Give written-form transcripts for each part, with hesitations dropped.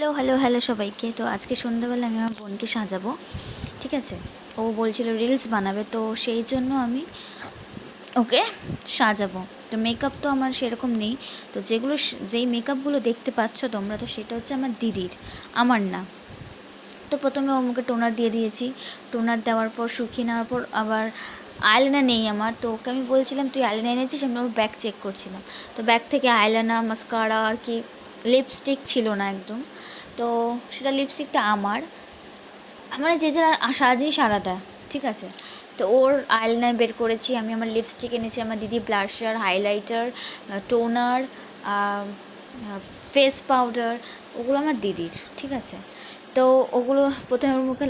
Hello hello hello সবাইকে। তো আজকে সন্ধ্যাবেলা আমি আমার বোনকে সাজাবো, ঠিক আছে। ও বলছিল রিলস বানাবে, তো সেই জন্য আমি ওকে সাজাবো। তো মেকআপ তো আমার সেরকম নেই, তো যেই মেকআপগুলো দেখতে পাচ্ছ তোমরা, তো সেটা হচ্ছে আমার দিদির, আমার না। তো প্রথমে ওর মুখে টোনার দিয়ে দিয়েছি। টোনার দেওয়ার পর শুকিয়ে নেওয়ার পর আবার আইলাইনার নেই আমার, তো ওকে আমি বলছিলাম তুই আইলাইনার এনেছিস, আমি ওর ব্যাগ চেক করছিলাম। তো ব্যাগ থেকে আইলাইনার, মাস্কারা আর কি লিপস্টিক ছিল না একদম। তো সেটা লিপস্টিকটা আমার, মানে যে যা জিনিস আলাদা, ঠিক আছে। তো ওর আইলাইনার বের করেছি আমি, আমার লিপস্টিক এনেছি, আমার দিদি blusher, highlighter, toner, face powder, ওগুলো আমার দিদির, ঠিক আছে। তো ওগুলো প্রথমে ওর মুখে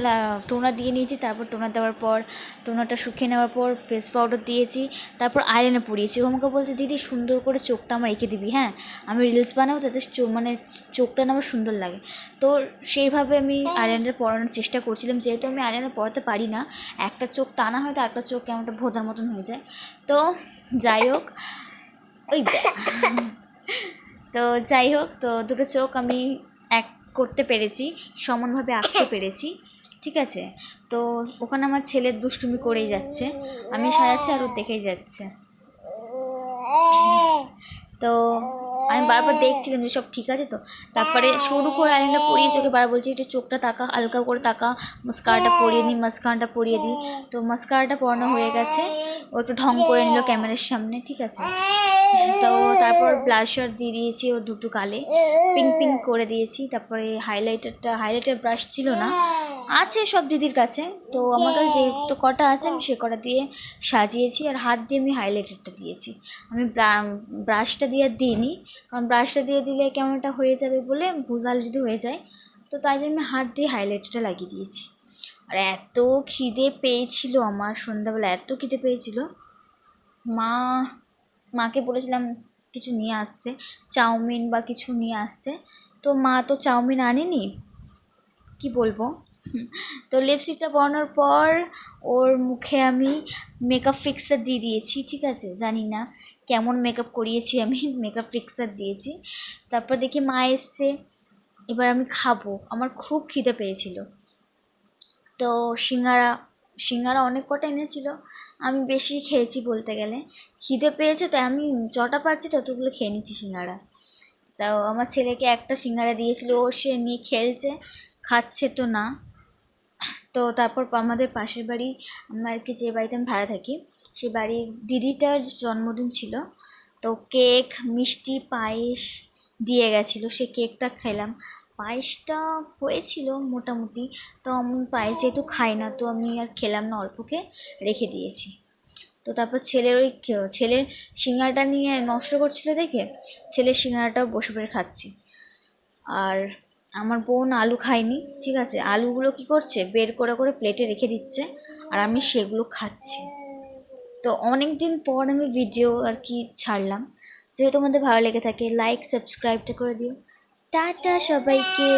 টোনার দিয়ে নিয়েছি, তারপর টোনার দেওয়ার পর টোনারটা শুকিয়ে নেওয়ার পর ফেস পাউডার দিয়েছি, তারপর আইলাইনার পরিয়েছি। ও আমাকে বলছে দিদি সুন্দর করে চোখটা আমার এঁকে দিবি, হ্যাঁ আমি রিলস বানাবো যাতে মানে চোখটা না আমার সুন্দর লাগে। তো সেইভাবে আমি আইলাইনার পরানোর চেষ্টা করছিলাম, যেহেতু আমি আইলাইনার পরাতে পারি না, একটা চোখ টানা হয় তো একটা চোখ কেমন একটা ভোঁদার মতন হয়ে যায়। তো যাই হোক, ওই তো যাই হোক, তো দুটো চোখ আমি এক করতে পেরেছি, সমানভাবে আঁকতে পেরেছি, ঠিক আছে। তো ওখানে আমার ছেলের দুষ্টুমি করেই যাচ্ছে, আমি সাজাচ্ছি আর ও দেখেই যাচ্ছে। তো আমি বারবার দেখছিলাম যে সব ঠিক আছে তো। তারপরে শুরু করে আইলাইনারটা পরিয়ে চোখে বারবার বলছি একটু চোখটা তাকা, হালকা করে তাকা, মাস্কারাটা পরিয়ে নিই, মাস্কারাটা পরিয়ে দিই। তো মাস্কারাটা পরানো হয়ে গেছে, ও একটু ঢং করে নিল ক্যামেরার সামনে, ঠিক আছে। তো তারপর ব্লাশার দিয়ে দিয়েছি ওর দুটো গালে, পিঙ্ক পিঙ্ক করে দিয়েছি। তারপরে হাইলাইটার ব্রাশ ছিল না, আছে সব দিদির কাছে, তো আমার কাছে যে একটু কটা আছে আমি সে কটা দিয়ে সাজিয়েছি। আর হাত দিয়ে আমি হাইলাইটারটা দিয়েছি, আমি ব্রাশটা দিয়ে দিইনি, কারণ ব্রাশটা দিয়ে দিলে কেমনটা হয়ে যাবে বলে, ভুলভাল যদি হয়ে যায়, তো তাই জন্য আমি হাত দিয়ে হাইলাইটারটা লাগিয়ে দিয়েছি। আর এত খিদে পেয়েছিল আমার সন্ধ্যাবেলা, এত খিদে পেয়েছিল, মাকে বলেছিলাম কিছু নিয়ে আসতে, চাউমিন বা কিছু নিয়ে আসতে, তো মা তো চাউমিন আনেনি, কি বলবো। তো লিপস্টিকটা পরানোর পর ওর মুখে আমি মেকআপ ফিক্সার দিয়ে দিয়েছি, ঠিক আছে। জানি না কেমন মেকআপ করিয়েছি আমি, মেকআপ ফিক্সার দিয়েছি। তারপর দেখি মা এসছে, এবার আমি খাবো, আমার খুব খিদে পেয়েছিল। তো সিঙ্গারা অনেক কটা এনেছিল, আমি বেশি খেয়েছি বলতে গেলে, খিদে পেয়েছে তাই আমি যটা পাচ্ছি ততগুলো খেয়ে নিচ্ছি সিঙ্গারা। তাও আমার ছেলেকে একটা সিঙ্গারা দিয়েছিল, ও সে নিয়ে খেলছে, খাচ্ছে তো না। তো তারপর আমাদের পাশের বাড়ি, আমার কি যে বাড়িতে আমি ভাড়া থাকি, সে বাড়ির দিদিটার জন্মদিন ছিল, তো কেক, মিষ্টি, পায়েস দিয়ে গেছিলো, সে কেকটা খেলাম। পায়েসটা হয়েছিল মোটামুটি, তো আমি পায়েস যেহেতু খাই না, তো আমি আর খেলাম না, অল্পকে রেখে দিয়েছি। তো তারপর ছেলে সিঙ্গারাটা নিয়ে নষ্ট করছিল দেখে, ছেলের সিঙ্গারাটাও বসে পড়ে খাচ্ছি। আর আমার বোন আলু খায়নি, ঠিক আছে, আলুগুলো কি করছে বের করে করে প্লেটে রেখে দিচ্ছে, আর আমি সেগুলো খাচ্ছি। তো অনেক দিন পর আমি ভিডিও আর কি ছাড়লাম, যদি তোমাদের ভালো লেগে থাকে লাইক সাবস্ক্রাইবটা করে দিও। টাটা সবাইকে।